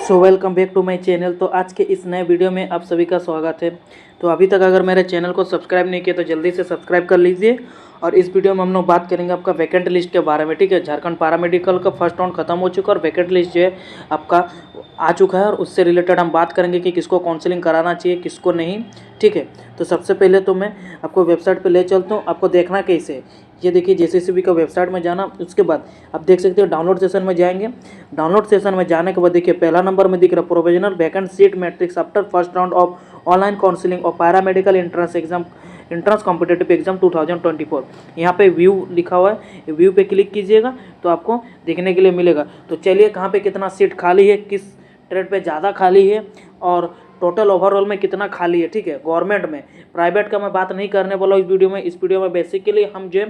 So welcome back to my channel. तो आज के इस नए वीडियो में आप सभी का स्वागत है। तो अभी तक अगर मेरे चैनल को सब्सक्राइब नहीं किया तो जल्दी से सब्सक्राइब कर लीजिए। और इस वीडियो में हम लोग बात करेंगे आपका वैकेंट लिस्ट के बारे में। ठीक है, झारखंड पैरामेडिकल का फर्स्ट राउंड खत्म हो चुका है और वैकेंट लिस्ट जो है आपका आ चुका है और उससे रिलेटेड हम बात करेंगे कि किसको काउंसलिंग कराना चाहिए किसको नहीं। ठीक है, तो सबसे पहले तो मैं आपको वेबसाइट पर ले चलता हूँ। आपको देखना कैसे, ये देखिए जेसीसीबी का वेबसाइट में जाना। उसके बाद आप देख सकते हो डाउनलोड सेशन में जाएंगे। डाउनलोड सेशन में जाने के बाद देखिए पहला नंबर में दिख रहा है provisional vacant seat matrix after first round of online counselling और पैरामेडिकल एंट्रेंस कॉम्पिटेटिव एग्जाम 2024। यहाँ पे व्यू लिखा हुआ है, व्यू पे क्लिक कीजिएगा तो आपको देखने के लिए मिलेगा। तो चलिए कहाँ पे कितना सीट खाली है, किस ट्रेड पे ज़्यादा खाली है और टोटल ओवरऑल में कितना खाली है। ठीक है, गवर्नमेंट में, प्राइवेट का मैं बात नहीं करने वाला इस वीडियो में। इस वीडियो में बेसिकली हम जो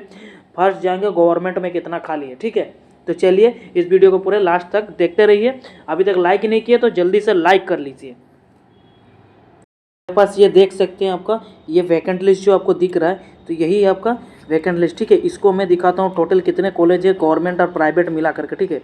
फर्स्ट जाएंगे गवर्नमेंट में कितना खाली है। ठीक है, तो चलिए इस वीडियो को पूरे लास्ट तक देखते रहिए। अभी तक लाइक नहीं किया तो जल्दी से लाइक कर लीजिए। मेरे पास ये देख सकते हैं आपका ये वैकेंट लिस्ट जो आपको दिख रहा है, तो यही है आपका वैकेंट लिस्ट। ठीक है, इसको मैं दिखाता हूँ टोटल कितने कॉलेज है गवर्नमेंट और प्राइवेट मिला करके। ठीक है,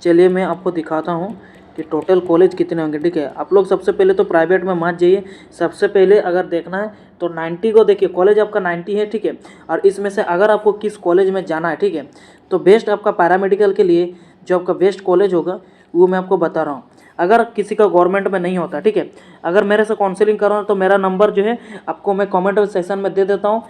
चलिए मैं आपको दिखाता हूँ कि टोटल कॉलेज कितने होंगे। ठीक है, आप लोग सबसे पहले तो प्राइवेट में मत जाइए। सबसे पहले अगर देखना है तो 90 को देखिए, कॉलेज आपका 90 है। ठीक है, और इसमें से अगर आपको किस कॉलेज में जाना है, ठीक है, तो बेस्ट आपका पैरामेडिकल के लिए जो आपका बेस्ट कॉलेज होगा वो मैं आपको बता रहा हूँ। अगर किसी का गवर्नमेंट में नहीं होता, ठीक है, अगर मेरे से काउंसलिंग करो तो मेरा नंबर जो है आपको मैं कमेंट सेक्शन में दे देता हूँ,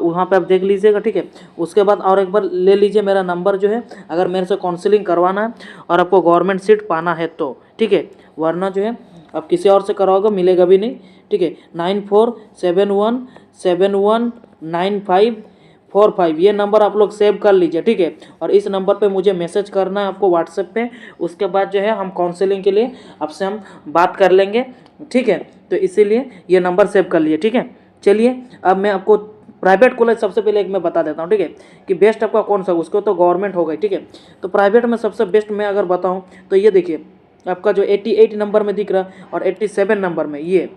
वहाँ पे आप देख लीजिएगा। ठीक है, उसके बाद और एक बार ले लीजिए मेरा नंबर जो है, अगर मेरे से काउंसलिंग करवाना है और आपको गवर्नमेंट सीट पाना है तो। ठीक है, वरना जो है आप किसी और से कराओगे मिलेगा भी नहीं। ठीक है, 9471719545 ये नंबर आप लोग सेव कर लीजिए। ठीक है, और इस नंबर पे मुझे मैसेज करना है आपको व्हाट्सएप पे। उसके बाद जो है हम काउंसलिंग के लिए आपसे हम बात कर लेंगे। ठीक है, तो इसीलिए ये नंबर सेव कर लीजिए। ठीक है, चलिए अब मैं आपको प्राइवेट कॉलेज सबसे पहले एक मैं बता देता हूँ। ठीक है, कि बेस्ट आपका कौन सा, उसको तो गवर्नमेंट हो गई। ठीक है, तो प्राइवेट में सबसे बेस्ट मैं अगर बताऊँ तो ये देखिए आपका जो 88 नंबर में दिख रहा है और 87 नंबर में, ये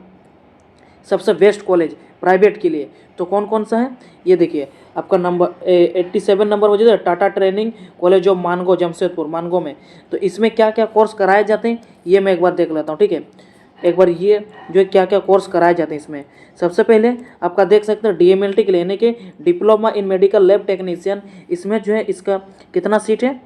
सबसे बेस्ट कॉलेज प्राइवेट के लिए। तो कौन कौन सा है ये देखिए, आपका नंबर 87 नंबर हो जाता है Tata training college of Mango, Jamshedpur Mango में। तो इसमें क्या क्या कोर्स कराए जाते हैं ये मैं एक बार देख लेता हूँ। ठीक है, एक बार ये जो क्या क्या कोर्स कराए जाते हैं इसमें, सबसे पहले आपका देख सकते हैं DMLT के लिए, यानी कि diploma in medical lab technician. इसमें जो है इसका कितना सीट है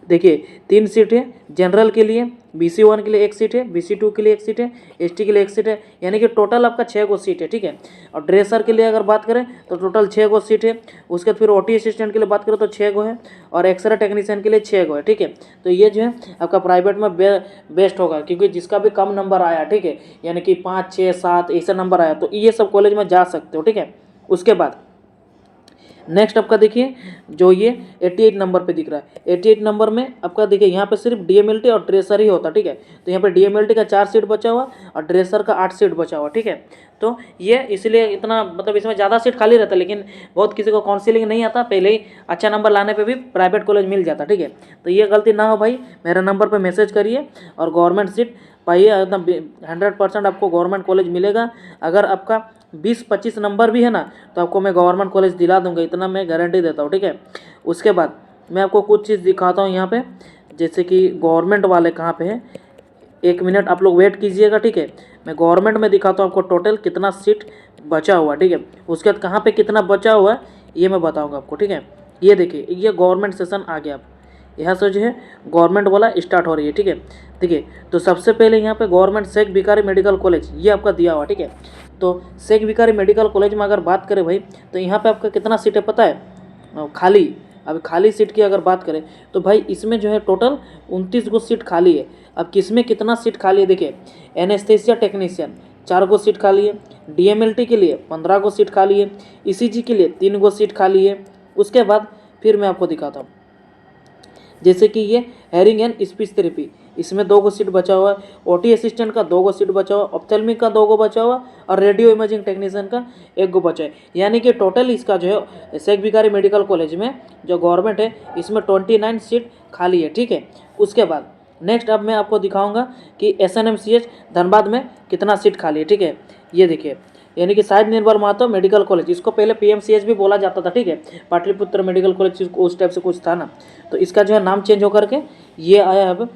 देखिए, 3 सीट है। जनरल के लिए BC1 के लिए 1 सीट है, BC2 के लिए 1 सीट है, ST के लिए 1 सीट है, यानी कि टोटल आपका 6 गो सीट है। ठीक है, और ड्रेसर के लिए अगर बात करें तो टोटल 6 गो सीट है। उसके बाद फिर OT असिस्टेंट के लिए बात करें तो 6 गो है और एक्सरे टेक्नीशियन के लिए 6 गो है। ठीक है, तो ये जो है आपका प्राइवेट में बेस्ट होगा, क्योंकि जिसका भी कम नंबर आया, ठीक है, यानी कि 5, 6, 7 ऐसा नंबर आया तो ये सब कॉलेज में जा सकते हो। ठीक है, उसके बाद नेक्स्ट आपका देखिए जो ये 88 नंबर पे दिख रहा है, 88 नंबर में आपका देखिए यहाँ पे सिर्फ DMLT और ड्रेसर ही होता। ठीक है, तो यहाँ पे DMLT का 4 सीट बचा हुआ और ड्रेसर का 8 सीट बचा हुआ। ठीक है, तो ये इसलिए इतना मतलब इसमें ज़्यादा सीट खाली रहता है, लेकिन बहुत किसी को काउंसलिंग नहीं आता, पहले ही अच्छा नंबर लाने पर भी प्राइवेट कॉलेज मिल जाता। ठीक है, तो ये गलती ना हो भाई, मेरे नंबर पर मैसेज करिए और गवर्नमेंट सीट पाइए। एकदम 100% आपको गवर्नमेंट कॉलेज मिलेगा। अगर आपका 20-25 नंबर भी है ना तो आपको मैं गवर्नमेंट कॉलेज दिला दूंगा, इतना मैं गारंटी देता हूँ। ठीक है, उसके बाद मैं आपको कुछ चीज़ दिखाता हूँ यहाँ पे, जैसे कि गवर्नमेंट वाले कहाँ पे हैं। 1 मिनट आप लोग वेट कीजिएगा। ठीक है, मैं गवर्नमेंट में दिखाता हूँ आपको टोटल कितना सीट बचा हुआ। ठीक है, उसके बाद कहाँ पर कितना बचा हुआ है ये मैं बताऊँगा आपको। ठीक है, ये देखिए ये गवर्नमेंट सेशन आ गया, यहाँ से जो है गवर्नमेंट वाला स्टार्ट हो रही है। ठीक है, देखिए तो सबसे पहले यहाँ पे government Sheikh Bhikhari medical college ये आपका दिया हुआ। ठीक है, तो शेख भिखारी मेडिकल कॉलेज में अगर बात करें भाई तो यहाँ पे आपका कितना सीट है पता है खाली। अब खाली सीट की अगर बात करें तो भाई इसमें जो है टोटल 29 गो सीट खाली है। अब किसमें कितना सीट खाली है देखिए, एनेस्थेसिया टेक्नीशियन 4 गो सीट खाली है, DMLT के लिए 15 गो सीट खाली है, ECG के लिए 3 गो सीट खाली है। उसके बाद फिर मैं आपको दिखाता हूँ, जैसे कि ये हेयरिंग एंड स्पीच थेरेपी, इसमें 2 गो सीट बचा हुआ है, OT असिस्टेंट का 2 गो सीट बचा हुआ, ऑप्थेल्मिक का 2 गो बचा हुआ और रेडियो इमेजिंग टेक्नीशियन का 1 गो बचा है। यानी कि टोटल इसका जो है शेख भिखारी मेडिकल कॉलेज में जो गवर्नमेंट है इसमें 29 सीट खाली है। ठीक है, उसके बाद नेक्स्ट अब मैं आपको दिखाऊंगा कि SNMCH धनबाद में कितना सीट खाली है। ठीक है, ये देखिए यानी कि शहीद निर्मल महतो मेडिकल कॉलेज, इसको पहले पीएमसीएच भी बोला जाता था, ठीक है, पाटलिपुत्र मेडिकल कॉलेज उस टाइप से कुछ था ना, तो इसका जो है नाम चेंज होकर के ये आया है अब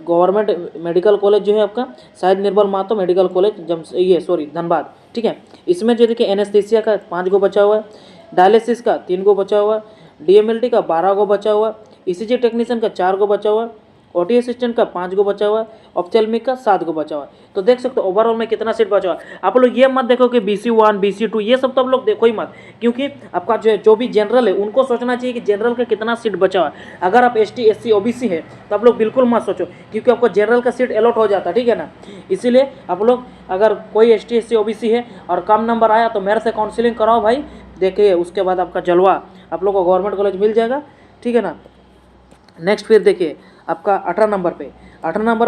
गवर्नमेंट मेडिकल कॉलेज जो है आपका शहीद निर्मल महतो मेडिकल कॉलेज धनबाद, ठीक है। इसमें जो देखिए एनेस्थीसिया का 5 गो बचा हुआ है, डायलिसिस का 3 गो बचा हुआ है, डीएमएलटी का 12 गो बचा हुआ है, ईसीजी टेक्नीशियन का 4 गो बचा हुआ है, ओटी असिस्टेंट का 5 गो बचा हुआ है, ऑप्थेल्मिक का 7 गो बचा हुआ है। तो देख सकते हो ओवरऑल में कितना सीट बचा हुआ है। आप लोग ये मत देखो कि BC1 BC2 ये सब तो आप लोग देखो ही मत, क्योंकि आपका जो भी जनरल है उनको सोचना चाहिए कि जनरल का कितना सीट बचा हुआ है। अगर आप ST SC OBC है तो आप लोग बिल्कुल मत सोचो, क्योंकि आपको जनरल का सीट अलॉट हो जाता है, ठीक है ना। इसीलिए आप लोग अगर कोई ST SC OBC है और कम नंबर आया तो मेरे से काउंसिलिंग कराओ भाई, देखिए उसके बाद आपका जलवा, आप लोग को गवर्नमेंट कॉलेज मिल जाएगा, ठीक है ना। नेक्स्ट फिर देखिए आपका 18 नंबर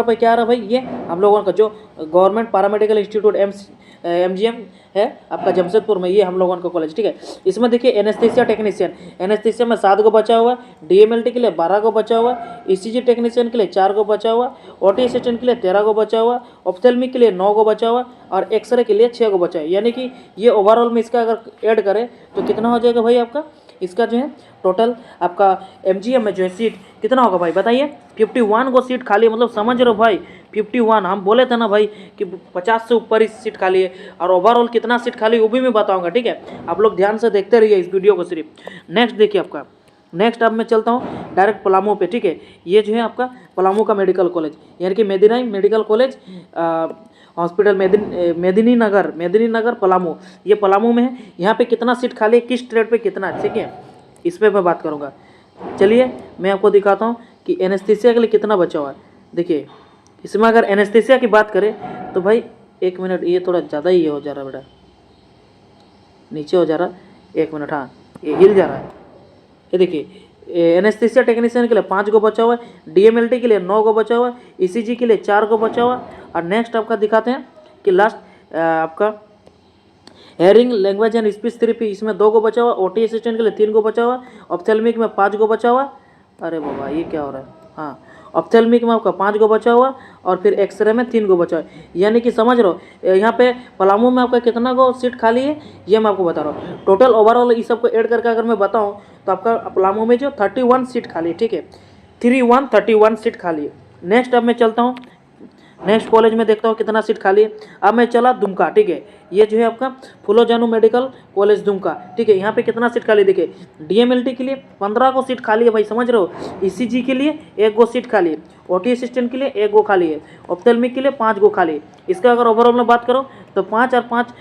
पे क्या आ रहा है भाई, ये हम लोगों का जो गवर्नमेंट पैरामेडिकल इंस्टीट्यूट MGM है आपका जमशेदपुर में, ये हम लोगों का कॉलेज, ठीक है। इसमें देखिए एनेस्थीसिया टेक्नीशियन, एनेस्थीसिया में 7 गो बचा हुआ है, डीएमएलटी के लिए 12 गो बचा हुआ है, ईसीजी टेक्नीशियन के लिए 4 गो बचा हुआ, ओटी असिस्टेंट के लिए 13 गो बचा हुआ, ऑप्थेल्मिक के लिए 9 गो बचा हुआ और एक्सरे के लिए 6 गो बचा है। यानी कि ये ओवरऑल में इसका अगर ऐड करें तो कितना हो जाएगा भाई आपका, इसका जो है टोटल आपका MGM में जो है सीट कितना होगा भाई बताइए, 51 गो सीट खाली है। मतलब समझ रहे हो भाई 51, हम बोले थे ना भाई कि 50 से ऊपर ही सीट खाली है, और ओवरऑल कितना सीट खाली वो भी मैं बताऊंगा, ठीक है। आप लोग ध्यान से देखते रहिए इस वीडियो को सिर्फ। नेक्स्ट देखिए आपका, नेक्स्ट अब मैं चलता हूँ डायरेक्ट पलामू पे, ठीक है। ये जो है आपका पलामू का मेडिकल कॉलेज, यानी कि मेदिनी मेडिकल कॉलेज हॉस्पिटल मेदिनी नगर पलामू, ये पलामू में है। यहाँ पे कितना सीट खाली है, किस ट्रेड पे कितना, ठीक है, इस पर मैं बात करूँगा। चलिए मैं आपको दिखाता हूँ कि एनेस्थीसिया के लिए कितना बचा हुआ है। देखिए इसमें अगर एनेस्थीसिया की बात करें तो भाई 1 मिनट, ये थोड़ा ज़्यादा ही हो जा रहा है बेटा, नीचे हो जा रहा है, 1 मिनट, हाँ ये हिल जा रहा है। ये देखिए एनेस्थीसिया टेक्नीशियन के लिए 5 गो बचा हुआ है, डीएमएलटी के लिए 9 गो बचा हुआ है, ईसीजी के लिए 4 गो बचा हुआ है। और नेक्स्ट आपका दिखाते हैं कि लास्ट आपका hearing language and speech therapy, इसमें 2 गो बचा हुआ, ओटी असिस्टेंट के लिए 3 गो बचा हुआ, ऑप्थेल्मिक में 5 गो बचा हुआ। अरे बाबा ये क्या हो रहा है, हाँ ऑप्थेल्मिक में आपका 5 गो बचा हुआ और फिर एक्सरे में 3 गो बचा हुआ। यानी कि समझ रहे हो यहाँ पे पलामू में आपका कितना गो सीट खाली है, ये मैं आपको बता रहा हूँ। टोटल ओवरऑल इस सबको ऐड करके अगर मैं बताऊँ तो आपका पलामू में जो 31 सीट खाली है, ठीक है, 31 सीट खाली है। नेक्स्ट अब मैं चलता हूँ, नेक्स्ट कॉलेज में देखता हूँ कितना सीट खाली है। अब मैं चला दुमका, ठीक है, ये जो है आपका फूलो जानू मेडिकल कॉलेज दुमका, ठीक है। यहाँ पे कितना सीट खाली देखिए, डीएमएलटी के लिए 15 गो सीट खाली है भाई, समझ रहे हो। ईसीजी के लिए 1 गो सीट खाली है, ओटी असिस्टेंट के लिए 1 गो खाली है, ऑप्थेल्मिक के लिए 5 गो खाली है। इसका अगर ओवरऑल में बात करो तो 5 और 5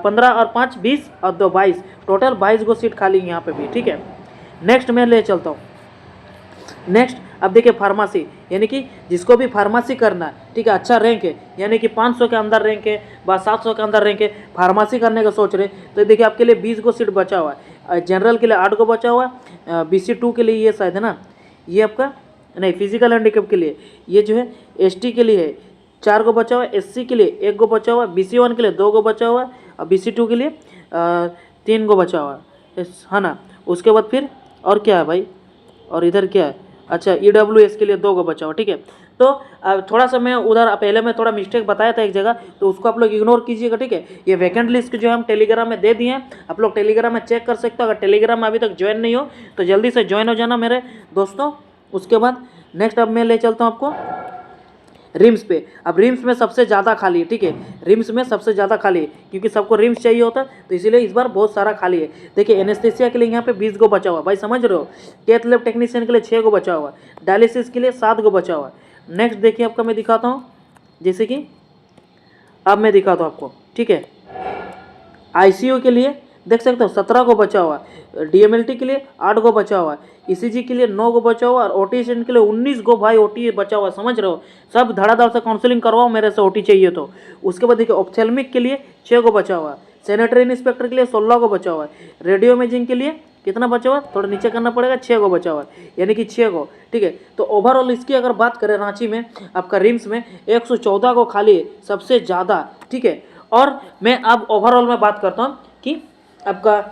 15 और 5 20 और 2 22, टोटल 22 गो सीट खाली है यहाँ पे भी, ठीक है। नेक्स्ट मैं ले चलता हूँ। नेक्स्ट अब देखिए फार्मेसी, यानी कि जिसको भी फार्मेसी करना है, ठीक है, अच्छा रैंक है, यानी कि 500 के अंदर रैंक है, 700 के अंदर रैंक है, फार्मेसी करने का सोच रहे, तो देखिए आपके लिए 20 गो सीट बचा हुआ है। जनरल के लिए 8 गो बचा हुआ है, BC2 के लिए ये शायद है ना, ये आपका नहीं फिजिकल हैंडीकैप के लिए ये जो है ST के लिए है 4 गो बचा हुआ है, SC के लिए 1 गो बचा हुआ है, BC1 के लिए 2 गो बचा हुआ है और BC2 के लिए 3 गो बचा हुआ है ना। उसके बाद फिर और क्या है भाई, और इधर क्या है, अच्छा EWS के लिए 2 गो बचा हुआ, ठीक है। तो थोड़ा सा मैं उधर पहले मैं थोड़ा मिस्टेक बताया था एक जगह, तो उसको आप लोग इग्नोर कीजिएगा, ठीक है। ये वैकेंट लिस्ट जो हम टेलीग्राम में दे दिए हैं, आप लोग टेलीग्राम में चेक कर सकते हो। अगर टेलीग्राम में अभी तक ज्वाइन नहीं हो तो जल्दी से ज्वाइन हो जाना मेरे दोस्तों। उसके बाद नेक्स्ट अब मैं ले चलता हूँ आपको रिम्स पे। अब रिम्स में सबसे ज़्यादा खाली है, ठीक है, रिम्स में सबसे ज़्यादा खाली है क्योंकि सबको रिम्स चाहिए होता है, तो इसीलिए इस बार बहुत सारा खाली है। देखिए एनेस्थीसिया के लिए यहाँ पे 20 गो बचा हुआ भाई, समझ रहे हो। कैथ लैब टेक्नीशियन के लिए 6 गो बचा हुआ, डायलिसिस के लिए 7 गो बचा हुआ। नेक्स्ट देखिए आपका मैं दिखाता हूँ, जैसे कि अब मैं दिखाता हूँ आपको, ठीक है, ICU के लिए देख सकते हो 17 गो बचा हुआ, डीएमएलटी के लिए 8 गो बचा हुआ, ईसीजी के लिए 9 गो बचा हुआ और ओटी के लिए 19 गो भाई ओटी बचा हुआ, समझ रहे हो। सब धड़ाधड़ से काउंसलिंग करवाओ मेरे से ओटी चाहिए तो। उसके बाद देखिए ऑप्थेल्मिक के लिए 6 गो बचा हुआ, सैनिटरी इंस्पेक्टर के लिए 16 गो बचा हुआ है, रेडियो इमेजिंग के लिए कितना बचा हुआ, थोड़ा नीचे करना पड़ेगा, 6 गो बचा हुआ है, यानी कि 6 गो, ठीक है। तो ओवरऑल इसकी अगर बात करें रांची में आपका रिम्स में 114 गो खाली है, सबसे ज़्यादा, ठीक है। और मैं अब ओवरऑल में बात करता हूँ कि आपका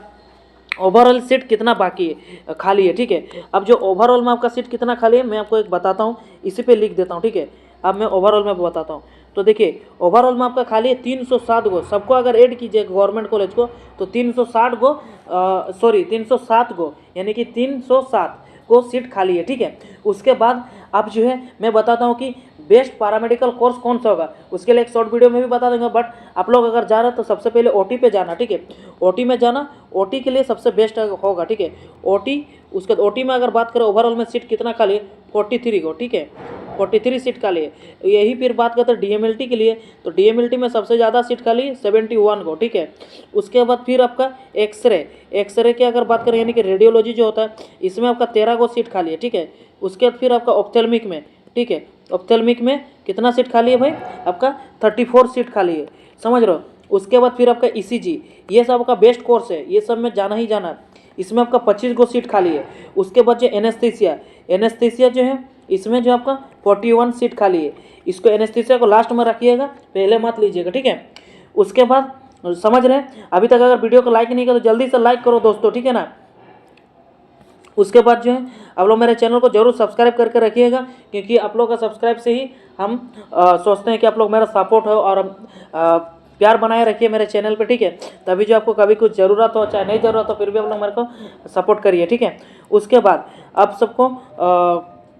ओवरऑल सीट कितना बाकी है, खाली है, ठीक है। अब जो ओवरऑल में आपका सीट कितना खाली है मैं आपको एक बताता हूँ, इसी पे लिख देता हूँ, ठीक है। अब मैं ओवरऑल में बताता हूँ। तो देखिए ओवरऑल में आपका खाली है 307 गो। सबको अगर ऐड कीजिए गवर्नमेंट कॉलेज को तो 360 गो 307 गो यानी कि 307 को सीट खाली है, ठीक है। उसके बाद अब जो है मैं बताता हूँ कि बेस्ट पैरामेडिकल कोर्स कौन सा होगा, उसके लिए एक शॉर्ट वीडियो में भी बता दूंगा। बट आप लोग अगर जा रहे हो तो सबसे पहले ओटी पे जाना, ठीक है। ओटी में जाना, ओटी के लिए सबसे बेस्ट होगा, ठीक है। ओटी, उसके ओटी में अगर बात करें ओवरऑल में सीट कितना खाली है, 43 को, ठीक है। 43 सीट खाली है। यही फिर बात करते हैं डीएमएलटी के लिए, तो डीएमएलटी में सबसे ज़्यादा सीट खाली है 71 को, ठीक है। उसके बाद फिर आपका एक्सरे की अगर बात करें यानी कि रेडियोलॉजी जो होता है इसमें आपका 13 को सीट खाली है, ठीक है। उसके बाद फिर आपका ऑप्थेल्मिक में, ठीक है, ऑप्थेल्मिक में कितना सीट खाली है भाई, आपका 34 सीट खाली है, समझ रहे हो। उसके बाद फिर आपका ईसीजी, ये सब आपका बेस्ट कोर्स है, ये सब में जाना ही जाना है। इसमें आपका 25 को सीट खाली है। उसके बाद जो एनेस्थीसिया जो है इसमें जो आपका 41 सीट खाली है। इसको एनेस्थीसिया को लास्ट में रखिएगा, पहले मत लीजिएगा, ठीक है। उसके बाद समझ रहे हैं, अभी तक अगर वीडियो को लाइक नहीं किया तो जल्दी से लाइक करो दोस्तों, ठीक है ना। उसके बाद जो है आप लोग मेरे चैनल को जरूर सब्सक्राइब करके रखिएगा, क्योंकि आप लोग का सब्सक्राइब से ही हम सोचते हैं कि आप लोग मेरा सपोर्ट हो और प्यार बनाए रखिए मेरे चैनल पे, ठीक है। तभी जो आपको कभी कुछ ज़रूरत हो चाहे नहीं ज़रूरत हो फिर भी आप लोग मेरे को सपोर्ट करिए, ठीक है। उसके बाद आप सबको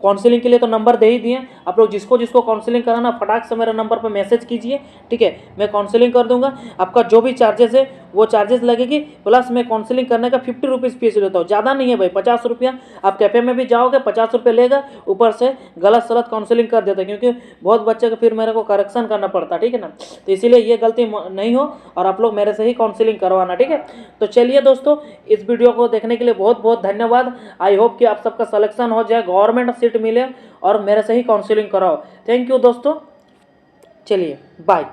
काउंसलिंग के लिए तो नंबर दे ही दिए, आप लोग जिसको जिसको काउंसलिंग कराना फटाक से मेरे नंबर पर मैसेज कीजिए, ठीक है। मैं काउंसलिंग कर दूंगा। आपका जो भी चार्जेस है वो चार्जेस लगेगी, प्लस मैं काउंसलिंग करने का 50 रुपीज़ फीस लेता हूँ, ज़्यादा नहीं है भाई, 50 रुपया। आप कैफे में भी जाओगे 50 रुपये लेगा, ऊपर से गलत सलत काउंसलिंग कर देता है, क्योंकि बहुत बच्चे को फिर मेरे को करेक्शन करना पड़ता है, ठीक है ना। तो इसीलिए ये गलती नहीं हो और आप लोग मेरे से ही काउंसलिंग करवाना, ठीक है। तो चलिए दोस्तों, इस वीडियो को देखने के लिए बहुत बहुत धन्यवाद। आई होप कि आप सबका सिलेक्शन हो जाए, गवर्नमेंट सीट मिले और मेरे से ही काउंसलिंग कराओ। थैंक यू दोस्तों, चलिए बाय।